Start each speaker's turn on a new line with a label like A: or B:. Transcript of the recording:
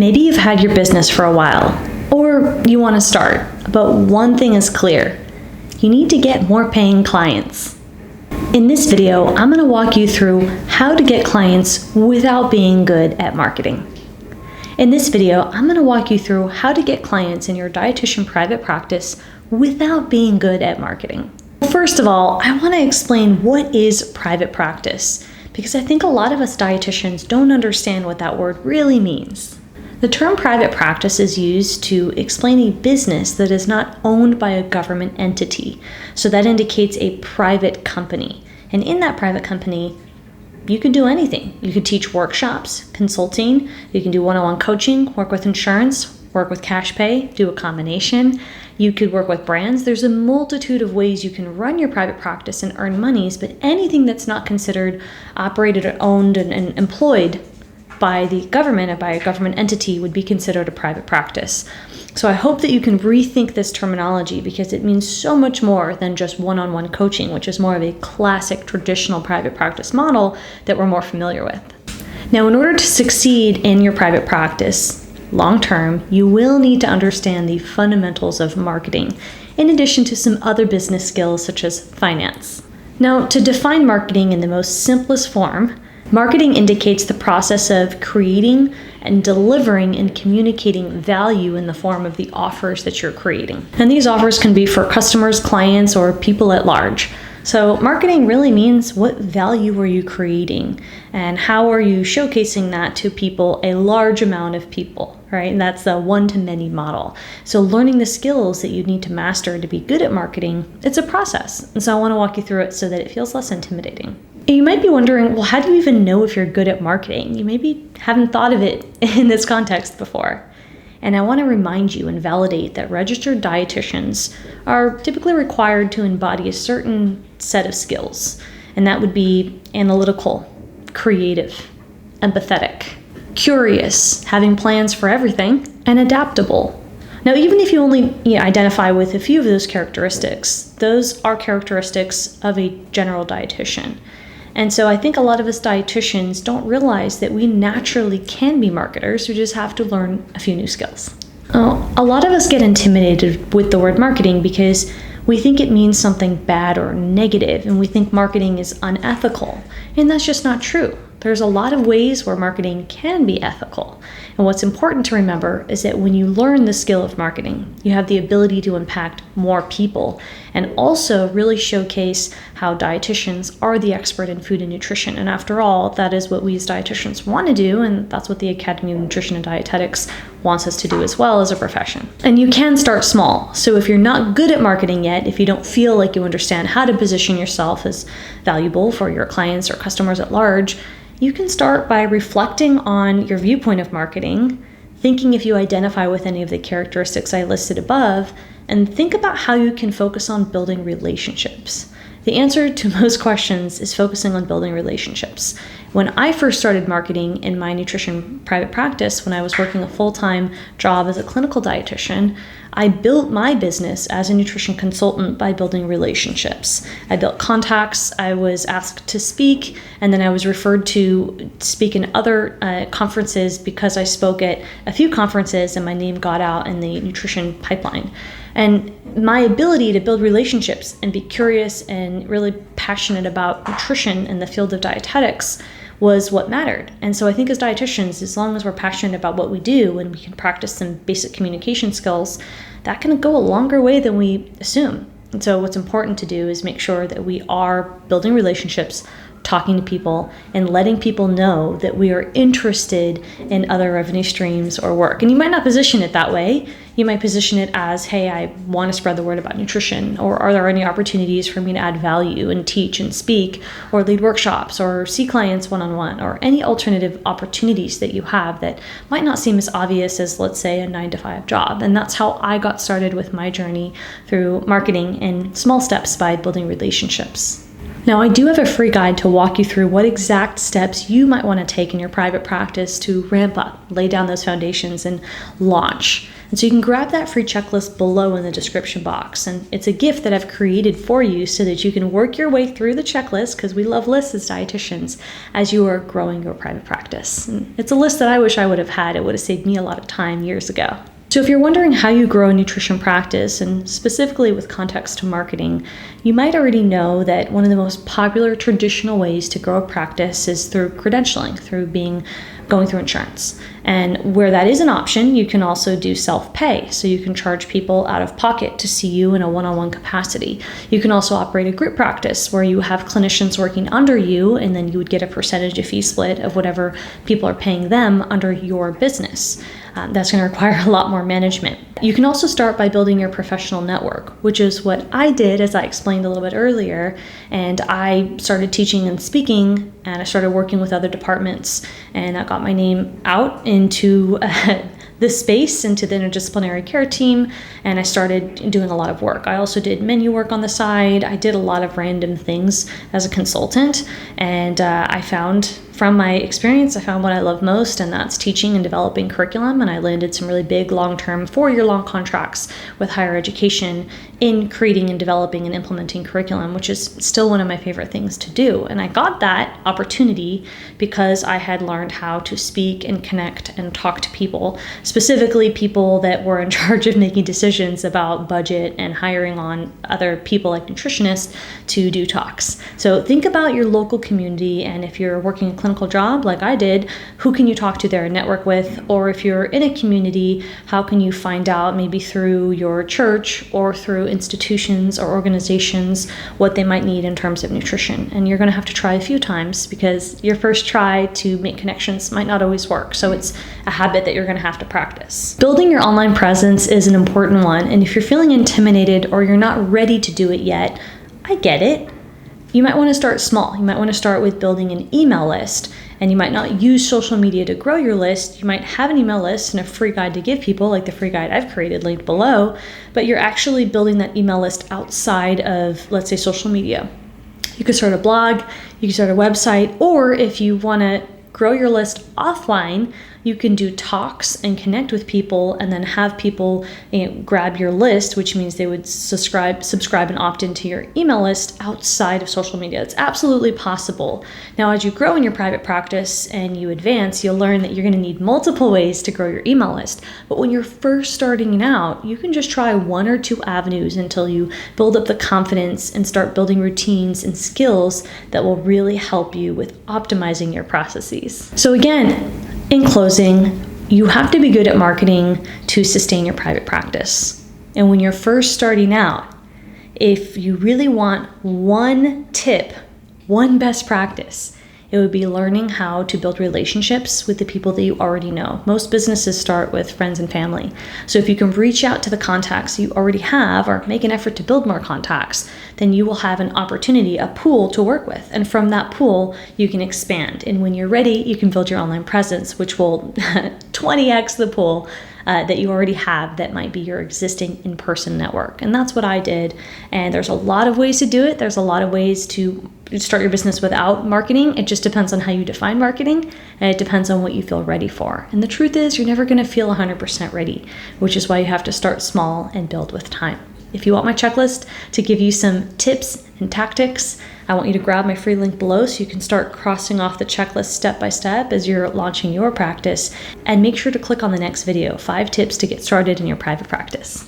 A: Maybe you've had your business for a while, or you want to start, but one thing is clear. You need to get more paying clients. In this video, I'm going to walk you through how to get clients without being good at marketing. In this video, I'm going to walk you through how to get clients in your dietitian private practice without being good at marketing. First of all, I want to explain what is private practice, because I think a lot of us dietitians don't understand what that word really means. The term private practice is used to explain a business that is not owned by a government entity. So that indicates a private company. And in that private company, you can do anything. You could teach workshops, consulting, you can do one-on-one coaching, work with insurance, work with cash pay, do a combination. You could work with brands. There's a multitude of ways you can run your private practice and earn monies, but anything that's not considered operated or owned and employed by the government or by a government entity would be considered a private practice. So I hope that you can rethink this terminology, because it means so much more than just one-on-one coaching, which is more of a classic traditional private practice model that we're more familiar with. Now, in order to succeed in your private practice long-term, you will need to understand the fundamentals of marketing, in addition to some other business skills such as finance. Now, to define marketing in the most simplest form, marketing indicates the process of creating and delivering and communicating value in the form of the offers that you're creating. And these offers can be for customers, clients, or people at large. So marketing really means what value are you creating and how are you showcasing that to people, a large amount of people, right? And that's the one-to-many model. So learning the skills that you need to master to be good at marketing, it's a process. And so I want to walk you through it so that it feels less intimidating. You might be wondering, well, how do you even know if you're good at marketing? You maybe haven't thought of it in this context before. And I want to remind you and validate that registered dietitians are typically required to embody a certain set of skills. And that would be analytical, creative, empathetic, curious, having plans for everything, and adaptable. Now, even if you only identify with a few of those characteristics, those are characteristics of a general dietitian. And so I think a lot of us dietitians don't realize that we naturally can be marketers. We just have to learn a few new skills. A lot of us get intimidated with the word marketing because we think it means something bad or negative, and we think marketing is unethical. And that's just not true. There's a lot of ways where marketing can be ethical. And what's important to remember is that when you learn the skill of marketing, you have the ability to impact more people and also really showcase how dietitians are the expert in food and nutrition. And after all, that is what we as dietitians want to do, and that's what the Academy of Nutrition and Dietetics wants us to do as well as a profession. And you can start small. So if you're not good at marketing yet, if you don't feel like you understand how to position yourself as valuable for your clients or customers at large, you can start by reflecting on your viewpoint of marketing, thinking if you identify with any of the characteristics I listed above, and think about how you can focus on building relationships. The answer to most questions is focusing on building relationships. When I first started marketing in my nutrition private practice, when I was working a full-time job as a clinical dietitian, I built my business as a nutrition consultant by building relationships. I built contacts, I was asked to speak, and then I was referred to speak in other conferences because I spoke at a few conferences and my name got out in the nutrition pipeline. And my ability to build relationships and be curious and really passionate about nutrition in the field of dietetics was what mattered. And so I think as dietitians, as long as we're passionate about what we do and we can practice some basic communication skills, that can go a longer way than we assume. And so what's important to do is make sure that we are building relationships, talking to people, and letting people know that we are interested in other revenue streams or work. And you might not position it that way. You might position it as, hey, I want to spread the word about nutrition, or are there any opportunities for me to add value and teach and speak, or lead workshops, or see clients one-on-one, or any alternative opportunities that you have that might not seem as obvious as, let's say, a 9-to-5 job. And that's how I got started with my journey through marketing in small steps by building relationships. Now, I do have a free guide to walk you through what exact steps you might want to take in your private practice to ramp up, lay down those foundations, and launch. And so you can grab that free checklist below in the description box. And it's a gift that I've created for you so that you can work your way through the checklist, because we love lists as dietitians, as you are growing your private practice. And it's a list that I wish I would have had. It would have saved me a lot of time years ago. So if you're wondering how you grow a nutrition practice, and specifically with context to marketing, you might already know that one of the most popular traditional ways to grow a practice is through credentialing, through going through insurance. And where that is an option, you can also do self-pay. So you can charge people out of pocket to see you in a one-on-one capacity. You can also operate a group practice where you have clinicians working under you, and then you would get a percentage of fee split of whatever people are paying them under your business. That's going to require a lot more management. You can also start by building your professional network, which is what I did, as I explained a little bit earlier. And I started teaching and speaking, and I started working with other departments, and I got my name out into this space, into the interdisciplinary care team, and I started doing a lot of work. I also did menu work on the side. I did a lot of random things as a consultant, and from my experience, I found what I love most, and that's teaching and developing curriculum. And I landed some really big long-term 4-year-long contracts with higher education in creating and developing and implementing curriculum, which is still one of my favorite things to do. And I got that opportunity because I had learned how to speak and connect and talk to people, specifically people that were in charge of making decisions about budget and hiring on other people like nutritionists to do talks. So think about your local community, and if you're working a clinical job like I did, who can you talk to there and network with? Or if you're in a community, how can you find out, maybe through your church or through institutions or organizations, what they might need in terms of nutrition? And you're going to have to try a few times, because your first try to make connections might not always work. So it's a habit that you're going to have to practice. Building your online presence is an important one. And if you're feeling intimidated or you're not ready to do it yet, I get it. You might want to start small. You might want to start with building an email list, and you might not use social media to grow your list. You might have an email list and a free guide to give people, like the free guide I've created linked below, but you're actually building that email list outside of, let's say, social media. You could start a blog, you can start a website, or if you want to grow your list offline, you can do talks and connect with people, and then have people grab your list, which means they would subscribe and opt into your email list outside of social media. It's absolutely possible. Now, as you grow in your private practice and you advance, you'll learn that you're going to need multiple ways to grow your email list. But when you're first starting out, you can just try 1 or 2 avenues until you build up the confidence and start building routines and skills that will really help you with optimizing your processes. So again, in closing, you have to be good at marketing to sustain your private practice. And when you're first starting out, if you really want one tip, one best practice, it would be learning how to build relationships with the people that you already know. Most businesses start with friends and family. So if you can reach out to the contacts you already have, or make an effort to build more contacts, then you will have an opportunity, a pool to work with. And from that pool, you can expand. And when you're ready, you can build your online presence, which will 20x the pool that you already have that might be your existing in-person network. And that's what I did. And there's a lot of ways to do it. There's a lot of ways to start your business without marketing. It just depends on how you define marketing, and it depends on what you feel ready for. And the truth is, you're never going to feel 100% ready, which is why you have to start small and build with time. If you want my checklist to give you some tips and tactics, I want you to grab my free link below so you can start crossing off the checklist step by step as you're launching your practice. And make sure to click on the next video, 5 tips to get started in your private practice.